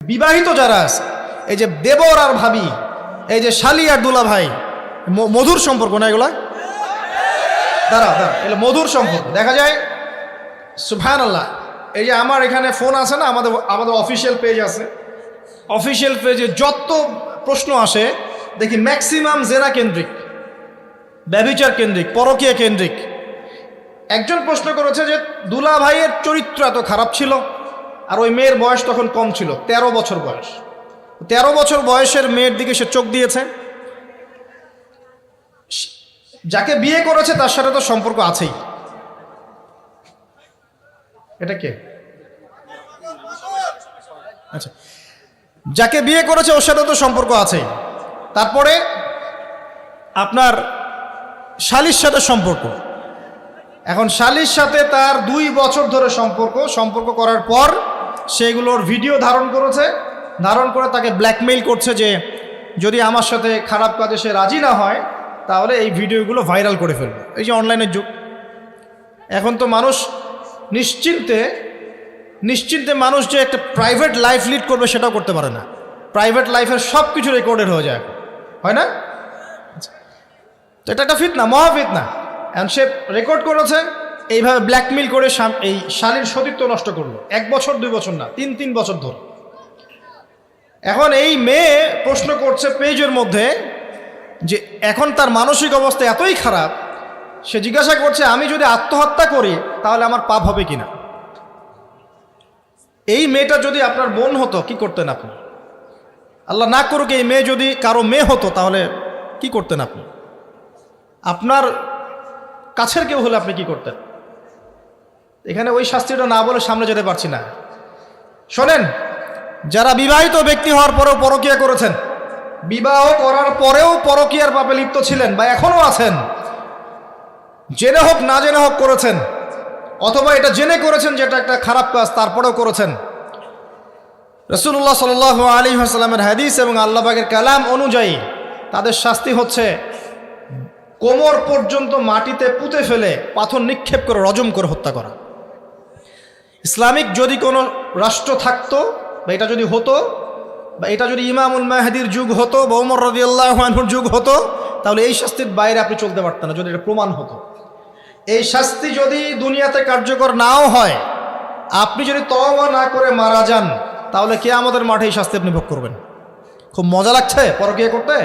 বিবাহিত যারা আছে, এই যে দেবর আর ভাবি, এই যে শালি আর দুলা ভাই, মধুর সম্পর্ক না এগুলা? দাঁড়া এগুলো মধুর সম্পর্ক। দেখা যায় সুবহানাল্লাহ, এই যে আমার এখানে ফোন আছে না, আমাদের অফিসিয়াল পেজ আছে, অফিসিয়াল পেজে যত প্রশ্ন আসে দেখি ম্যাক্সিমাম জেনা কেন্দ্রিক, ব্যভিচার কেন্দ্রিক, পরকীয়া কেন্দ্রিক। একজন প্রশ্ন করেছে যে দুলা ভাইয়ের চরিত্র এত খারাপ ছিল, আর ওই মেয়ের বয়স তখন কম ছিল, 13 বছর বয়স। 13 বছর বয়সের মেয়ের দিকে সে চোখ দিয়েছে। যাকে বিয়ে করেছে তার সাথে তো সম্পর্ক আছেই। এটা কে? আচ্ছা, যাকে বিয়ে করেছে ওর সাথে তো সম্পর্ক আছেই। তারপরে আপনার শালির সাথে সম্পর্ক। এখন শালির সাথে তার 2 বছর ধরে সম্পর্ক করার পর সেগুলোর ভিডিও ধারণ করেছে, ধারণ করে তাকে ব্ল্যাকমেইল করছে যে যদি আমার সাথে খারাপ কাজে সে রাজি না হয় তাহলে এই ভিডিওগুলো ভাইরাল করে ফেলবে। এই যে অনলাইনের যুগ, এখন তো মানুষ নিশ্চিন্তে মানুষ যে একটা প্রাইভেট লাইফ লিড করবে সেটাও করতে পারে না। প্রাইভেট লাইফের সব কিছু রেকর্ডেড হয়ে যায়, হয় না? তো এটা একটা ফিতনা, মহা ফিতনা। এখন সে রেকর্ড করেছে, এইভাবে ব্ল্যাকমেইল করে এই শালীর সতীত্ব নষ্ট করলো। 1 বছর 2 বছর না, 3 বছর ধরে। এখন এই মেয়ে প্রশ্ন করছে পেজের মধ্যে যে এখন তার মানসিক অবস্থা এতই খারাপ, সে জিজ্ঞাসা করছে আমি যদি আত্মহত্যা করি তাহলে আমার পাপ হবে কিনা। এই মেয়েটা যদি আপনার বোন হতো কি করতেন আপনি? আল্লাহ না করুক এই মেয়ে যদি কারো মেয়ে হতো তাহলে কি করতেন আপনি? আপনার কাছের কেউ হলে আপনি কি করতেন? এখানে ওই শাস্তিটা না বলে সামনে যেতে পারছি না। শোনেন, যারা বিবাহিত ব্যক্তি হওয়ার পরেও পরকীয়া করেছেন, বিবাহ করার পরেও পরকীয়ার পাপে লিপ্ত ছিলেন বা এখনও আছেন, জেনে হোক না জেনে হোক করেছেন, অথবা এটা জেনে করেছেন যেটা একটা খারাপ কাজ তারপরেও করেছেন, রাসূলুল্লাহ সাল্লাল্লাহু আলাইহি ওয়াসাল্লামের হাদিস এবং আল্লাহ পাকের কালাম অনুযায়ী তাদের শাস্তি হচ্ছে কোমর পর্যন্ত মাটিতে পুঁতে ফেলে পাথর নিক্ষেপ করে রজম করে হত্যা করা। ইসলামিক যদি কোনো রাষ্ট্র থাকতো বা এটা যদি হতো, বা এটা যদি ইমামুল মাহদির যুগ হতো বা ওমর রাদিয়াল্লাহু আনহুর যুগ হতো, তাহলে এই শাস্তির বাইরে আপনি চলতে পারতেন না যদি এটা প্রমাণ হতো। এই শাস্তি যদি দুনিয়াতে কার্যকর নাও হয়, আপনি যদি তওবা না করে মারা যান তাহলে কিয়ামতের মাঠে এই শাস্তি আপনি ভোগ করবেন। খুব মজা লাগছে পরকীয়া করতে।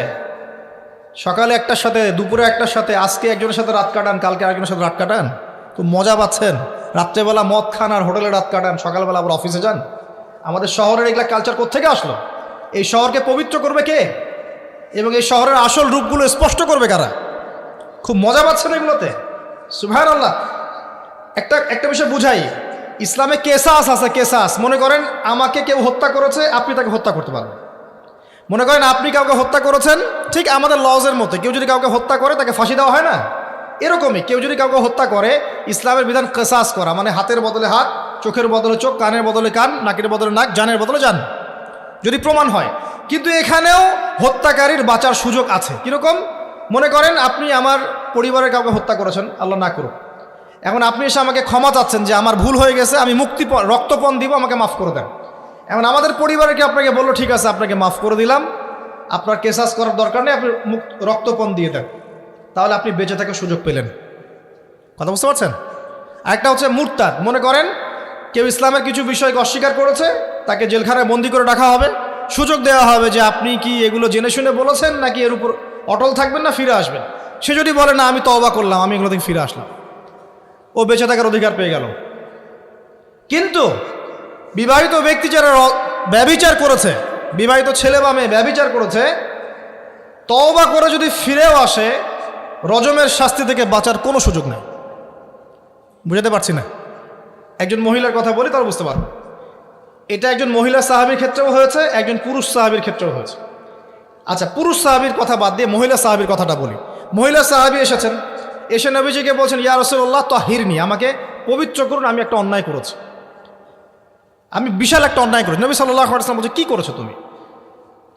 সকালে একটার সাথে, দুপুরে একটার সাথে, আজকে একজনের সাথে রাত কাটান, কালকে আরেকজনের সাথে রাত কাটান, খুব মজা পাচ্ছেন। রাত্রেবেলা মদ খান আর হোটেলে রাত কাটান, সকালবেলা আবার অফিসে যান। আমাদের শহরের এগুলা কালচার কোত্থেকে আসলো? এই শহরকে পবিত্র করবে কে এবং এই শহরের আসল রূপগুলো স্পষ্ট করবে কারা? খুব মজা পাচ্ছেন এগুলোতে। সুবহানাল্লাহ। একটা বিষয় বুঝাই, ইসলামে কেসাস আছে, কেসাস। মনে করেন আমাকে কেউ হত্যা করেছে, আপনি তাকে হত্যা করতে পারবেন। মনে করেন আপনি কাউকে হত্যা করেছেন, ঠিক আমাদের লজের মতো কেউ যদি কাউকে হত্যা করে তাকে ফাঁসি দেওয়া হয় না, এরকমই কেউ যদি কাউকে হত্যা করে ইসলামের বিধান কেসাস করা, মানে হাতের বদলে হাত, চোখের বদলে চোখ, কানের বদলে কান, নাকের বদলে নাক, জানের বদলে জান, যদি প্রমাণ হয়। কিন্তু এখানেও হত্যাকারীর বাঁচার সুযোগ আছে। কীরকম? মনে করেন আপনি আমার পরিবারের কাউকে হত্যা করেছেন, আল্লাহ না করুক। এখন আপনি এসে আমাকে ক্ষমা চাচ্ছেন যে আমার ভুল হয়ে গেছে, আমি রক্তপণ দিব, আমাকে মাফ করে দেন। এখন আমাদের পরিবারে কি আপনাকে বললো ঠিক আছে আপনাকে মাফ করে দিলাম, আপনার কেসাস করার দরকার নেই, আপনি রক্তপণ দিয়ে দেন, তাহলে আপনি বেঁচে থাকার সুযোগ পেলেন। কথা বুঝতে পারছেন? আরেকটা হচ্ছে মুরতাদ। মনে করেন কেউ ইসলামের কিছু বিষয়কে অস্বীকার করেছে, তাকে জেলখানায় বন্দি করে রাখা হবে, সুযোগ দেওয়া হবে যে আপনি কি এগুলো জেনে শুনে বলেছেন নাকি এর উপর অটল থাকবেন না ফিরে আসবেন। সে যদি বলে না আমি তওবা করলাম, আমি এগুলো থেকে ফিরে আসলাম, ও বেঁচে থাকার অধিকার পেয়ে গেল। কিন্তু বিবাহিত ব্যক্তি যারা ব্যভিচার করেছে, বিবাহিত ছেলে বা মেয়ে ব্যভিচার করেছে, তওবা করে যদি ফিরেও আসে, রজমের শাস্তি থেকে বাঁচার কোনো সুযোগ নেই। বুঝাতে পারছি না? একজন মহিলার কথা বলি তারা বুঝতে পারবে। এটা একজন মহিলা সাহাবীর ক্ষেত্রেও হয়েছে, একজন পুরুষ সাহাবীর ক্ষেত্রেও হয়েছে। আচ্ছা, পুরুষ সাহাবীর কথা বাদ দিয়ে মহিলা সাহাবীর কথাটা বলি। মহিলা সাহাবী এসেছেন, এসে নবীজিকে বলছেন ইয়া রাসূলুল্লাহ তাহিরনি, আমাকে পবিত্র করুন, আমি একটা অন্যায় করেছি, আমি বিশাল একটা অন্যায় করেছি। নবী সাল্লাল্লাহু আলাইহি ওয়াসাল্লাম বলছে কি করেছো তুমি?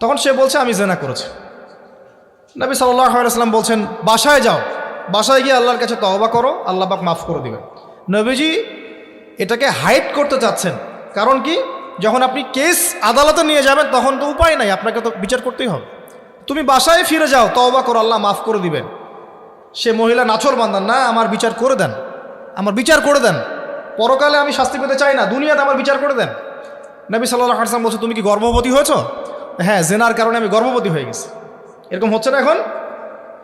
তখন সে বলছে আমি জিনা করেছি। নবী সাল্লাল্লাহু আলাইহি ওয়াসাল্লাম বলছেন বাসায় যাও, বাসায় গিয়ে আল্লাহর কাছে তওবা করো, আল্লাহ পাক মাফ করে দিবেন। নবীজি এটাকে হাইড করতে চাচ্ছেন, কারণ কি? যখন আপনি কেস আদালতে নিয়ে যাবেন তখন তো উপায় নাই, আপনাকে তো বিচার করতেই হবে। তুমি বাসায় ফিরে যাও, তওবা করো, আল্লাহ মাফ করে দিবেন। সে মহিলা নাছোড়বান্দা, না আমার বিচার করে দেন, আমার বিচার করে দেন, পরকালে আমি শাস্তি পেতে চাই না, দুনিয়াতে আমার বিচার করে দেন। নবী সাল্লাল্লাহু আলাইহি ওয়াসাল্লাম বলছে, তুমি কি গর্ভবতী হয়েছো? হ্যাঁ, জেনার কারণে আমি গর্ভবতী হয়ে গেছি। এরকম হচ্ছে না এখন?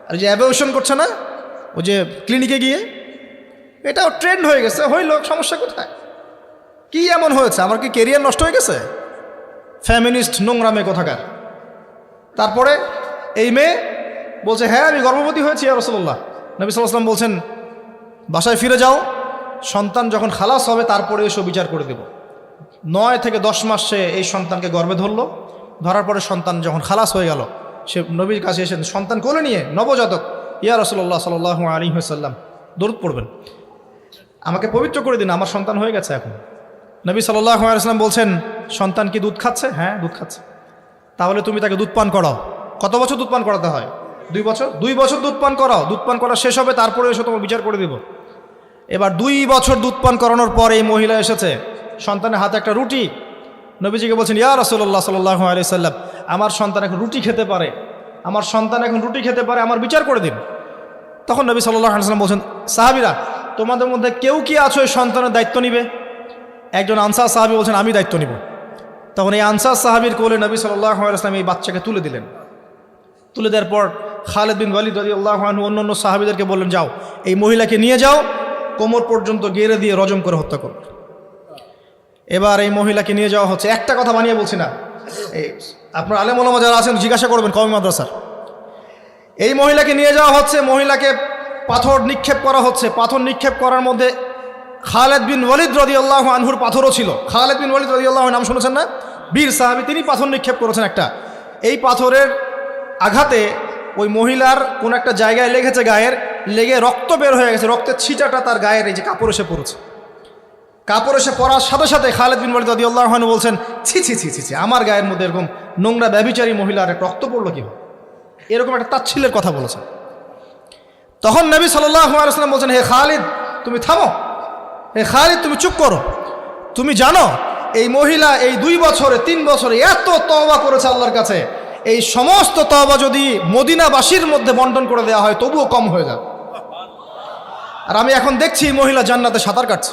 আর যে অ্যাবর্শন করছে না, ওই যে ক্লিনিকে গিয়ে, এটাও ট্রেন্ড হয়ে গেছে। হইল, সমস্যা কোথায়? কি এমন হয়েছে? আমার কি কেরিয়ার নষ্ট হয়ে গেছে? ফ্যামিনিস্ট নোংরা মেয়ে কোথাকার। তারপরে এই মেয়ে বলছে, হ্যাঁ আমি গর্ভবতী হয়েছি ইয়া রাসূলুল্লাহ। নবী সাল্লাল্লাহু আলাইহি ওয়াসাল্লাম বলছেন, বাসায় ফিরে যাও, সন্তান যখন খালাস হবে তারপরে এসব বিচার করে দেব। 9 থেকে 10 মাস সে এই সন্তানকে গর্ভে ধরলো। ধরার পরে সন্তান যখন খালাস হয়ে গেল, সে নবীর কাছে এসে সন্তান কোলে নিয়ে, নবজাতক, ইয়া রাসূলুল্লাহ সাল্লাল্লাহু আলাইহি ওয়াসাল্লাম দরুদ পড়বেন, আমাকে পবিত্র করে দিন, আমার সন্তান হয়ে গেছে এখন। নবী সাল্লাল্লাহু আলাইহি ওয়াসাল্লাম বলছেন, সন্তান কি দুধ খাচ্ছে? হ্যাঁ, দুধ খাচ্ছে। তাহলে তুমি তাকে দুধ পান করাও। কত বছর দুধ পান করাতে হয়? 2 বছর। 2 বছর দুধ পান করাও, দুধ পান করা শেষ হবে তারপরে এসে তোমার বিচার করে দেব। এবার 2 বছর দুধ পান করানোর পর এই মহিলা এসেছে, সন্তানের হাতে একটা রুটি। নবীজিকে বলছেন, ইয়া রাসূলুল্লাহ সাল্লাল্লাহু আলাইহি ওয়াসাল্লাম, আমার সন্তান এখন রুটি খেতে পারে, আমার সন্তান এখন রুটি খেতে পারে, আমার বিচার করে দিন। তখন নবী সাল্লাল্লাহু আলাইহি ওয়াসাল্লাম বলছেন, সাহাবীরা, তোমাদের মধ্যে কেউ কি আছো এই সন্তানের দায়িত্ব নিবে? একজন আনসার সাহাবী বলছেন, আমি দায়িত্ব নিব। তখন এই আনসার সাহাবীর কোলে নবী সাল্লাল্লাহু আলাইহি ওয়াসাল্লাম এই বাচ্চাকে তুলে দিলেন। তুলে দেওয়ার পর খালিদ বিন ওয়ালিদ রাদিয়াল্লাহু আনহু অন্যান্য সাহাবীদেরকে বললেন, যাও এই মহিলাকে নিয়ে যাও, কোমর পর্যন্ত গেড়ে দিয়ে রজম করে হত্যা করো। এবার এই মহিলাকে নিয়ে যাওয়া হচ্ছে, একটা কথা বানিয়ে বলছি না, এই আপনার আলেম ওলামা যারা আছেন জিজ্ঞাসা করবেন কওমি মাদ্রাসার। এই মহিলাকে নিয়ে যাওয়া হচ্ছে, মহিলাকে পাথর নিক্ষেপ করা হচ্ছে। পাথর নিক্ষেপ করার মধ্যে খালিদ বিন ওয়ালিদ রাদিয়াল্লাহু আনহুর পাথরও ছিল। খালিদ বিন ওয়ালিদ রাদিয়াল্লাহু আনহু নাম শুনেছেন না? বীর সাহাবী, তিনি পাথর নিক্ষেপ করেছেন একটা। এই পাথরের আঘাতে ওই মহিলার কোন একটা জায়গায় লেগেছে, গায়ের লেগে রক্ত বের হয়ে গেছে। রক্তের ছিটাটা তার গায়ের এই যে কাপড় এসে পড়েছে। কাপড় এসে পড়ার সাথে সাথে খালিদ বিন ওয়ালিদ রাদিয়াল্লাহু আনহু বলছেন, ছি ছি ছি ছি ছি, আমার গায়ের মধ্যে এরকম নোংরা ব্যভিচারী মহিলার রক্ত পড়লো কীভাবে? এরকম একটা তাচ্ছিল্যের কথা বলেছেন। তখন নবী সাল্লাল্লাহু আলাইহি ওয়াসাল্লাম বলছেন, হে খালিদ তুমি থামো, হে খালিদ তুমি চুপ করো। তুমি জানো এই মহিলা এই 2 বছরে 3 বছরে এত তওবা করেছে আল্লাহর কাছে, এই সমস্ত তওবা যদি মদিনাবাসীর মধ্যে বন্টন করে দেওয়া হয় তবুও কম হয়ে যাবে। আর আমি এখন দেখছি এই মহিলা জান্নাতে সাঁতার কাটছে।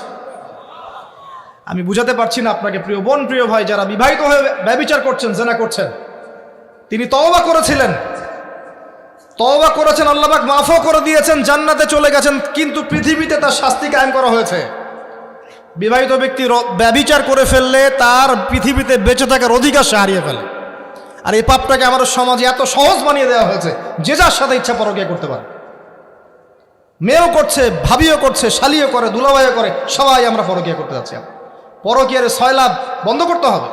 আমি বুঝাতে পারছি না আপনাকে প্রিয় বোন, প্রিয় ভাই, যারা বিবাহিত হয়ে ব্যভিচার করছেন, জেনা করছেন, তিনি তওবা করেছিলেন, তওবা করেছেন, আল্লাহ পাক মাফও করে দিয়েছেন, জান্নাতে চলে গেছেন, কিন্তু পৃথিবীতে তার শাস্তি কায়েম করা হয়েছে। বিবাহিত ব্যক্তি ব্যভিচার করে ফেললে তার পৃথিবীতে বেঁচে থাকার অধিকার সে হারিয়ে ফেলে। আর এই পাপটাকে আমাদের সমাজে এত সহজ বানিয়ে দেওয়া হয়েছে, যে যার সাথে ইচ্ছা পরকীয়া করতে পারে। মেয়েও করছে, ভাবিও করছে, শালিও করে, দুলাভাইও করে, সবাই আমরা পরকীয়া করতে যাচ্ছি। পরকীয়ার সয়লাভ বন্ধ করতে হবে,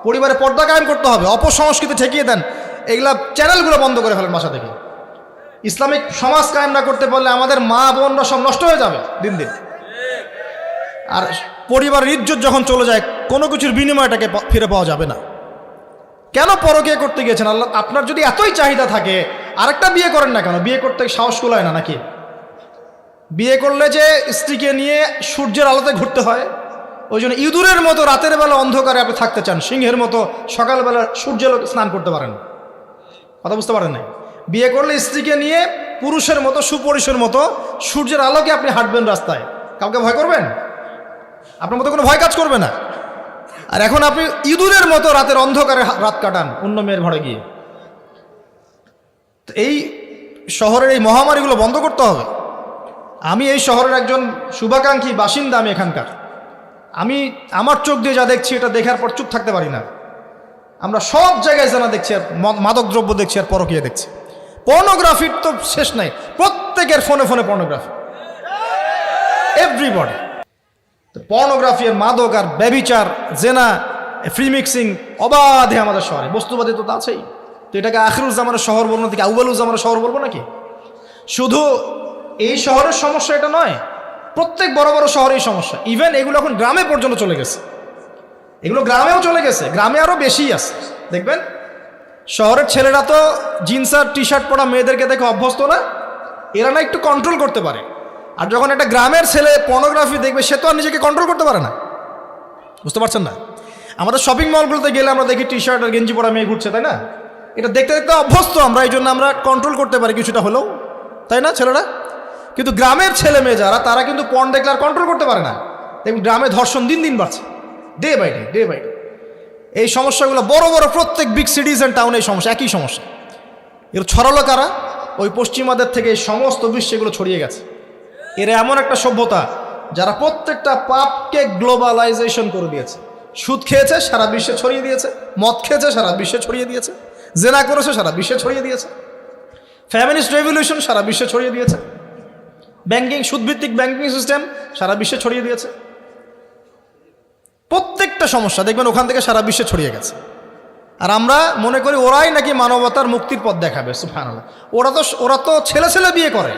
পরিবারে পর্দা কায়েম করতে হবে, অপসংস্কৃতি ঠেকিয়ে দেন, এগুলা চ্যানেলগুলো বন্ধ করে ফেলেন বাসা থেকে। ইসলামিক সমাজ কায়েম না করতে পারলে আমাদের মা বোনরা সব নষ্ট হয়ে যাবে দিন দিন। আর পরিবারের ইজ্জত যখন চলে যায়, কোনো কিছুর বিনিময়টাকে ফিরে পাওয়া যাবে না। কেন পরকীয়া করতে গিয়েছেন? আল্লাহ, আপনার যদি এতই চাহিদা থাকে আরেকটা বিয়ে করেন না কেন? বিয়ে করতে সাহস কুলায় না নাকি? বিয়ে করলে যে স্ত্রীকে নিয়ে সূর্যের আলোতে ঘুরতে হয়, ওই জন্য ইঁদুরের মতো রাতের বেলা অন্ধকারে আপনি থাকতে চান, সিংহের মতো সকালবেলা সূর্যের আলোতে স্নান করতে পারেন। কথা বুঝতে পারেন না? বিয়ে করলে স্ত্রীকে নিয়ে পুরুষের মতো, সুপুরুষের মতো সূর্যের আলোকে আপনি হাঁটবেন রাস্তায়, কাউকে ভয় করবেন? আপনার মতো কোনো ভয় কাজ করবে না। আর এখন আপনি ইঁদুরের মতো রাতের অন্ধকারে রাত কাটান অন্য মেয়ের ঘরে গিয়ে। এই শহরের এই মহামারীগুলো বন্ধ করতে হবে। আমি এই শহরের একজন শুভাকাঙ্ক্ষী বাসিন্দা, আমি এখানকার, আমি আমার চোখ দিয়ে যা দেখছি এটা দেখার পর চুপ থাকতে পারি না। আমরা সব জায়গায় জানা দেখছি, আর মাদক দ্রব্য দেখছি, আর পরকীয়া দেখছি। পর্নোগ্রাফির তো শেষ নাই, প্রত্যেকের ফোনে ফোনে পর্নোগ্রাফি, এভরিবডি। পর্নোগ্রাফি আর মাদক আর ব্যভিচার, জেনা, ফ্রি মিক্সিং অবাধে আমাদের শহরে। বস্তুবাদী তো আছেই। তো এটাকে আখিরুজ্জামানের শহর বলবো নাকি আউয়ালুজ্জামানের শহর বলবো নাকি? শুধু এই শহরের সমস্যা এটা নয়, প্রত্যেক বড় বড় শহরেই সমস্যা। ইভেন এগুলো এখন গ্রামে পর্যন্ত চলে গেছে, এগুলো গ্রামেও চলে গেছে, গ্রামে আরও বেশি আছে। দেখবেন শহরের ছেলেরা তো জিন্স আর টি শার্ট পরা মেয়েদেরকে দেখে অভ্যস্ত না, এরা না একটু কন্ট্রোল করতে পারে। আর যখন একটা গ্রামের ছেলে পর্নোগ্রাফি দেখবে, সে তো আর নিজেকে কন্ট্রোল করতে পারে না। বুঝতে পারছেন না? আমাদের শপিং মলগুলোতে গেলে আমরা দেখি টি শার্ট আর গেঞ্জি পরা মেয়ে ঘুরছে, তাই না? এটা দেখতে দেখতে অভ্যস্ত আমরা, এই জন্য আমরা কন্ট্রোল করতে পারি কিছুটা হলেও, তাই না ছেলেরা? কিন্তু গ্রামের ছেলে মেয়ে যারা, তারা কিন্তু পর্ন দেখলে আর কন্ট্রোল করতে পারে না। দেখুন গ্রামে ধর্ষণ দিন দিন বাড়ছে, day by day by day. এই সমস্যাগুলো বড় বড় প্রত্যেক বিগ সিটিজ অ্যান্ড টাউনে এই সমস্যা, একই সমস্যা। এর ছড়ালো কারা? ওই পশ্চিমাদের থেকে এই সমস্ত বিশ্বে এগুলো ছড়িয়ে গেছে। এরা এমন একটা সভ্যতা যারা প্রত্যেকটা পাপকে গ্লোবালাইজেশন করে দিয়েছে। সুদ খেয়েছে, সারা বিশ্বে ছড়িয়ে দিয়েছে। মদ খেয়েছে, সারা বিশ্বে ছড়িয়ে দিয়েছে। জেনা করেছে, সারা বিশ্বে ছড়িয়ে দিয়েছে। ফ্যামিলিস্ট রেভলিউশন সারা বিশ্বে ছড়িয়ে দিয়েছে। ব্যাংকিং, সুদভিত্তিক ব্যাংকিং সিস্টেম সারা বিশ্বে ছড়িয়ে দিয়েছে। প্রত্যেকটা সমস্যা দেখবেন ওখান থেকে সারা বিশ্বে ছড়িয়ে গেছে। আর আমরা মনে করি ওরাই নাকি মানবতার মুক্তির পথ দেখাবে। সুবহানাল্লাহ। ওরা তো ছেলে ছেলে বিয়ে করে।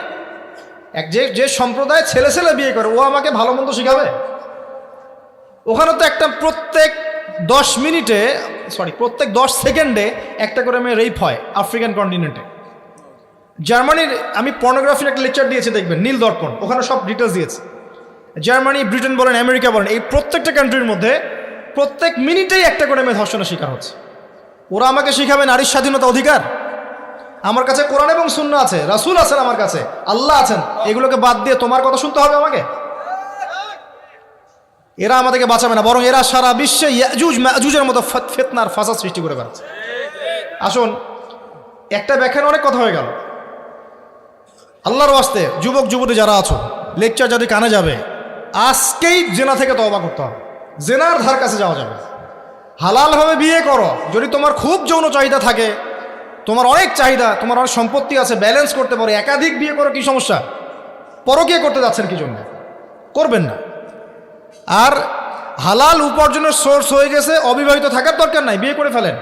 যে সম্প্রদায় ছেলে ছেলে বিয়ে করে, ও আমাকে ভালো মন্দ শিখাবে? ওখানে তো একটা প্রত্যেক 10 সেকেন্ডে একটা করে মেয়ে রেপ হয় আফ্রিকান কন্টিনেন্টে। জার্মানির, আমি পর্নোগ্রাফির একটা লেকচার দিয়েছি, দেখবেন নীল দর্পণ, ওখানে সব ডিটেলস দিয়েছে। জার্মানি, ব্রিটেন বলেন, আমেরিকা বলেন, এই প্রত্যেকটা কান্ট্রির মধ্যে প্রত্যেক মিনিটেই একটা করে মেয়ে ধর্ষণের শিকার হচ্ছে। ওরা আমাকে শিখাবে নারীর স্বাধীনতা অধিকার? আমার কাছে কোরআন এবং সুন্নাহ আছে, রাসূল আছেন, আমার কাছে আল্লাহ আছেন। এগুলোকে বাদ দিয়ে তোমার কথা শুনতে হবে আমাকে? এরা আমাদেরকে বাঁচাবে না, বরং এরা সারা বিশ্বে ইয়াজুজ মাজুজের মতো ফিতনার ফাসাদ সৃষ্টি করে বেড়াচ্ছে। আসুন, একটা ব্যাখ্যার অনেক কথা হয়ে গেল। আল্লাহর ওয়াস্তে যুবক যুবতী যারা আছো, লেকচার যদি কানে যাবে, আজকেই জেনা থেকে তওবা করতে হবে। জেনার ধার কাছে যাওয়া যাবে। হালালভাবে বিয়ে করো। যদি তোমার খুব যৌন চাহিদা থাকে, তোমার অনেক চাহিদা, তোমার অনেক সম্পত্তি আছে, ব্যালেন্স করতে পারো, একাধিক বিয়ে করো, কি সমস্যা? পরকীয়া করতে যাচ্ছেন কি জন্য? করবেন না। আর হালাল উপার্জনের সোর্স হয়ে গেছে, অবিবাহিত থাকার দরকার নাই, বিয়ে করে ফেলেন।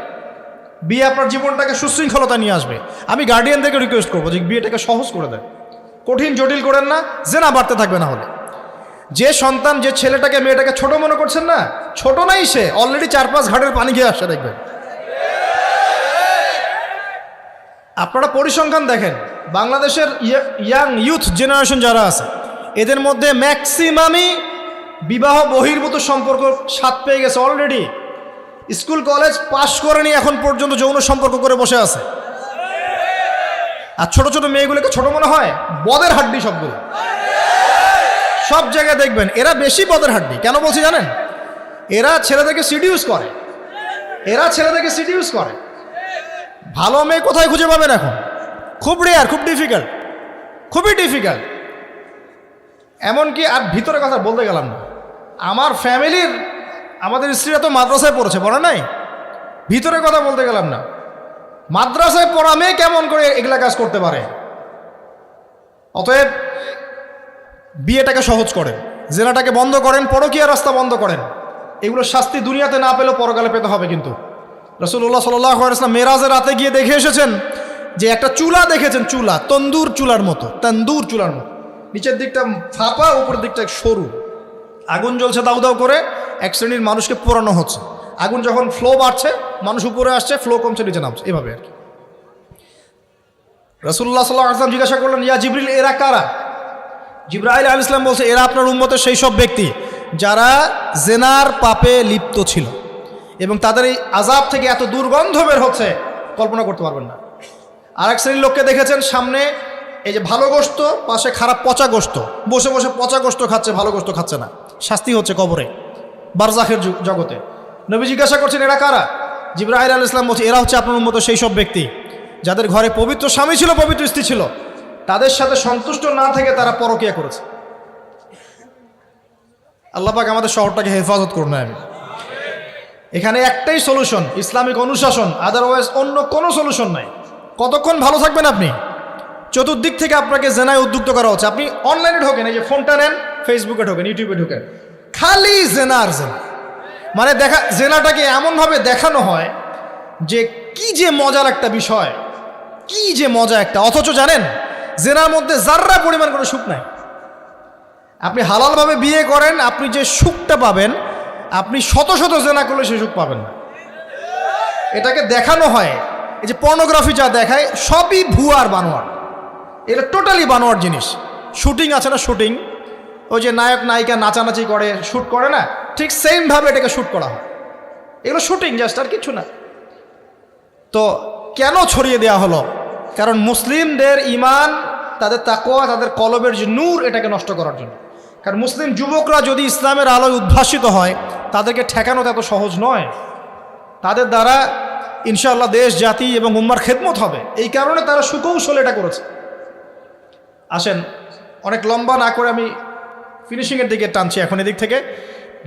বিয়ে আপনার জীবনটাকে সুশৃঙ্খলতা নিয়ে আসবে। আমি গার্ডিয়ানদেরকে রিকোয়েস্ট করবো যে বিয়েটাকে সহজ করে দেন, কঠিন জটিল করেন না, জেনা বাড়তে থাকবে। না হলে যে সন্তান, যে ছেলেটাকে মেয়েটাকে ছোট মনে করছেন না, ছোট নাই, সে অলরেডি 4-5 ঘাটের পানি খেয়ে আসছে, দেখবেন। আপনারা পরিসংখ্যান দেখেন, বাংলাদেশের ইয়াং ইউথ জেনারেশন যারা আছে, এদের মধ্যে ম্যাক্সিমামই বিবাহ বহির্ভূত সম্পর্ক স্বাদ পেয়ে গেছে অলরেডি। স্কুল কলেজ পাশ করেনি, এখন পর্যন্ত যৌন সম্পর্ক করে বসে আছে। আর ছোট ছোট মেয়েগুলোকে ছোট মনে হয়, বদের হাড্ডি সবগুলো। সব জায়গায় দেখবেন এরা বেশি বদের হাড্ডি। কেন বলছি জানেন? এরা ছেলেদেরকে সিডিউস করে। ভালো মেয়ে কোথায় খুঁজে পাবেন এখন? খুব রেয়ার, খুবই ডিফিকাল্ট। এমনকি আর ভিতরে কথা বলতে গেলাম না, আমার ফ্যামিলির, আমাদের স্ত্রীরা তো মাদ্রাসায় পড়েছে, পড়ে নাই? ভিতরে কথা বলতে গেলাম না, মাদ্রাসায় পড়া মেয়ে কেমন করে এগুলা কাজ করতে পারে? অতএব বিয়েটাকে সহজ করেন, জেনাটাকে বন্ধ করেন, পরকীয়া রাস্তা বন্ধ করেন। এগুলো শাস্তি দুনিয়াতে না পেলেও পরকালে পেতে হবে। কিন্তু রাসূলুল্লাহ সাল্লাল্লাহু আলাইহি ওয়াসাল্লাম মেরাজের রাতে গিয়ে দেখে এসেছেন যে একটা চুলা দেখেছেন, চুলা তন্দুর চুলার মতো, নিচের দিকটা ফাঁপা, উপরের দিকটা সরু, আগুন জ্বলছে দাউ দাউ করে, এক শ্রেণীর মানুষকে পোড়ানো হচ্ছে। আগুন যখন ফ্লো বাড়ছে, মানুষ উপরে আসছে, ফ্লো কমছে, নিচে নামছে, এভাবে আর কি। রাসূলুল্লাহ সাল্লাল্লাহু আলাইহি ওয়াসাল্লাম জিজ্ঞাসা করলেন, ইয়া জিবরিল, এরা কারা? জিবরাইল আলাইহিস সালাম বলছে, এরা আপনার উম্মতের সেই সব ব্যক্তি যারা জেনার পাপে লিপ্ত ছিল, এবং তাদের এই আযাব থেকে এত দুর্গন্ধ বের হচ্ছে কল্পনা করতে পারবেন না। আর এক শ্রেণীর লোককে দেখেছেন, সামনে এই যে ভালো গোশত, পাশে খারাপ পচা গোশত, বসে বসে পচা গোশত খাচ্ছে, ভালো গোশত খাচ্ছে না। শাস্তি হচ্ছে কবরে, বারজাখের জগতে। নবী জিজ্ঞাসা করছেন, এরা কারা? জিবরাইল আলাইহিস সালাম বলছে, এরা হচ্ছে আপনার উম্মতের সেই সব ব্যক্তি যাদের ঘরে পবিত্র স্বামী ছিল, পবিত্র স্ত্রী ছিল, তাদের সাথে সন্তুষ্ট না থেকে তারা পরকীয়া করেছে। আল্লাহ পাক আমাদের শহরটাকে হেফাজত করুন। আমি এখানে একটাই সলিউশন, ইসলামিক অনুশাসন, আদারওয়াইজ অন্য কোনো সলিউশন নাই। কতক্ষণ ভালো থাকবেন আপনি? চতুর্দিক থেকে আপনাকে জেনায় উদ্যুক্ত করা হচ্ছে। আপনি অনলাইনে ঢোকেন, এই যে ফোনটা নেন, ফেসবুকে ঢোকেন, ইউটিউবে ঢোকেন, খালি জেনা আর জেনা। মানে জেনাটাকে এমনভাবে দেখানো হয় যে কি যে মজার একটা বিষয়, কি যে মজা একটা। অথচ জানেন, জেনার মধ্যে যার্রা পরিমাণ কোনো সুখ নাই। আপনি হালালভাবে বিয়ে করেন, আপনি যে সুখটা পাবেন, আপনি শত শত জেনা করলে সে সুখ পাবেন না। এটাকে দেখানো হয়, এই যে পর্নোগ্রাফি যা দেখায়, সবই ভুয়ার বানোয়ার। এটা টোটালি বানোয়ার জিনিস। শুটিং আছে না, শুটিং, ওই যে নায়ক নায়িকা নাচানাচি করে, শ্যুট করে না, ঠিক সেমভাবে এটাকে শ্যুট করা হয়। এগুলো শুটিং জাস্ট, আর কিছু না। তো কেন ছড়িয়ে দেওয়া হলো? কারণ মুসলিমদের ইমান, তাদের তাকওয়া, তাদের কলবের যে নূর, এটাকে নষ্ট করার জন্য। কারণ মুসলিম যুবকরা যদি ইসলামের আলোয় উদ্ভাসিত হয়, তাদেরকে ঠেকানো এত সহজ নয়। তাদের দ্বারা ইনশাআল্লাহ দেশ, জাতি এবং উম্মার খেদমত হবে। এই কারণে তারা সুকৌশল এটা করেছে। আসেন, অনেক লম্বা না করে আমি ফিনিশিংয়ের দিকে টানছি এখন এদিক থেকে।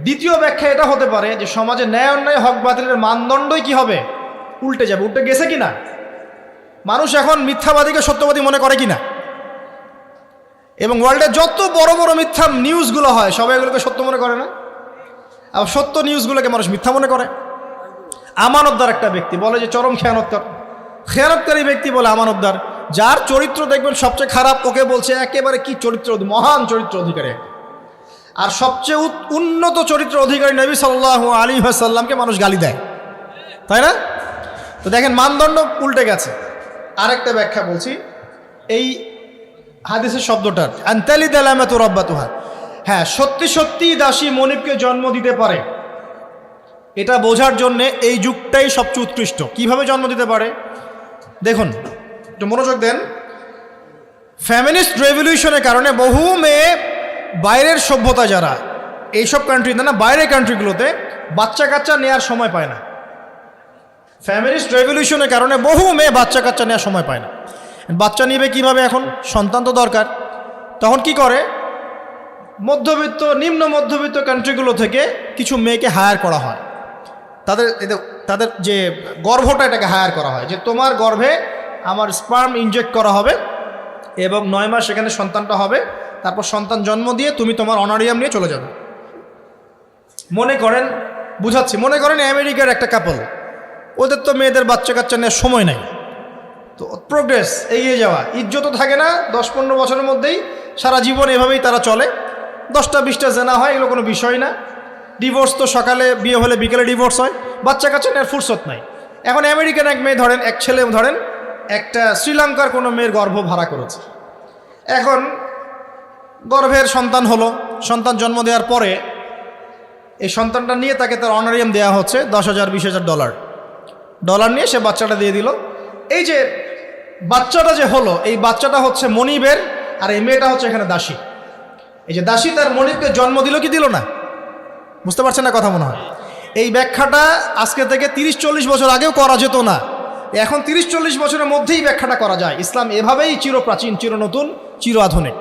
দ্বিতীয় ব্যাখ্যা এটা হতে পারে যে সমাজে ন্যায় অন্যায়, হক বাতিলের মানদণ্ডই কি হবে? উল্টে যাবে। উল্টে গেছে কিনা? মানুষ এখন মিথ্যাবাদীকে সত্যবাদী মনে করে কিনা? এবং ওয়ার্ল্ডে যত বড় বড় মিথ্যা নিউজগুলো হয়, সবাই এগুলোকে সত্য মনে করে না? আবার সত্য নিউজগুলোকে মানুষ মিথ্যা মনে করে। আমানতদার একটা ব্যক্তি বলে যে চরম খেয়ানতকারী ব্যক্তি বলে আমানতদার। যার চরিত্র দেখবেন সবচেয়ে খারাপ, ওকে বলছে একেবারে কি চরিত্র, মহান চরিত্র অধিকারী। আর সবচেয়ে উন্নত চরিত্র অধিকারী নবী সাল্লাল্লাহু আলাইহি ওয়াসাল্লামকে মানুষ গালি দেয়, তাই না? তো দেখেন, মানদণ্ড উল্টে গেছে। আরেকটা ব্যাখ্যা বলছি এই হাদিসের শব্দটার, আনতালি দালামাতু রাব্বাতুহা। হ্যাঁ, সত্যি সত্যি দাসী মনিবকে জন্ম দিতে পারে, এটা বোঝার জন্য এই যুগটাই সবচেয়ে উৎকৃষ্ট। কিভাবে জন্ম দিতে পারে দেখুন, একটু মনোযোগ দেন। ফ্যামিনিস্ট রেভলিউশনের কারণে বহু মেয়ে বাইরের সভ্যতা, যারা এইসব কান্ট্রিতে না, বাইরের কান্ট্রিগুলোতে বাচ্চা কাচ্চা নেওয়ার সময় পায় না। ফ্যামিনিস্ট রেভলিউশনের কারণে বহু মেয়ে বাচ্চা কাচ্চা নেওয়ার সময় পায় না। বাচ্চা নিবে কিভাবে? এখন সন্তান তো দরকার। তখন কি করে? মধ্যবিত্ত, নিম্ন মধ্যবিত্ত কান্ট্রিগুলো থেকে কিছু মেয়েকে হায়ার করা হয়। তাদের যে গর্ভটা, এটাকে হায়ার করা হয়, যে তোমার গর্ভে আমার স্পার্ম ইনজেক্ট করা হবে এবং 9 মাস সেখানে সন্তানটা হবে। তারপর সন্তান জন্ম দিয়ে তুমি তোমার অনারিয়াম নিয়ে চলে যাবে। মনে করেন, বুঝাচ্ছি, মনে করেন আমেরিকার একটা কাপল, ওদের তো মেয়েদের বাচ্চা কাচ্চা নেওয়ার সময় নাই। তো প্রোগ্রেস, এগিয়ে যাওয়া, ইজ্জতও থাকে না। 10-15 বছরের মধ্যেই সারা জীবন এভাবেই তারা চলে। 10টা-20টা জেনা হয়, এগুলো কোনো বিষয় না। ডিভোর্স তো সকালে বিয়ে হলে বিকেলে ডিভোর্স হয়। বাচ্চা কাচ্চা নেওয়ার ফুরসত নাই। এখন আমেরিকান এক মেয়ে ধরেন, এক ছেলে ধরেন, একটা শ্রীলঙ্কার কোনো মেয়ের গর্ভ ভাড়া করেছে। এখন গর্ভের সন্তান হলো। সন্তান জন্ম দেওয়ার পরে এই সন্তানটা নিয়ে তাকে তার অনারিয়াম দেওয়া হচ্ছে $10,000-20,000 ডলার নিয়ে সে বাচ্চাটা দিয়ে দিল। এই যে বাচ্চাটা যে হলো, এই বাচ্চাটা হচ্ছে মনিবের, আর এই মেয়েটা হচ্ছে এখানে দাসী। এই যে দাসী তার মনিবকে জন্ম দিল কি দিল না? বুঝতে পারছেন না কথা মনে হয়? এই ব্যাখ্যাটা আজকে থেকে 30-40 বছর আগেও করা যেত না। এখন 30-40 বছরের মধ্যেই ব্যাখ্যাটা করা যায়। ইসলাম এভাবেই চিরপ্রাচীন, চির নতুন, চির আধুনিক।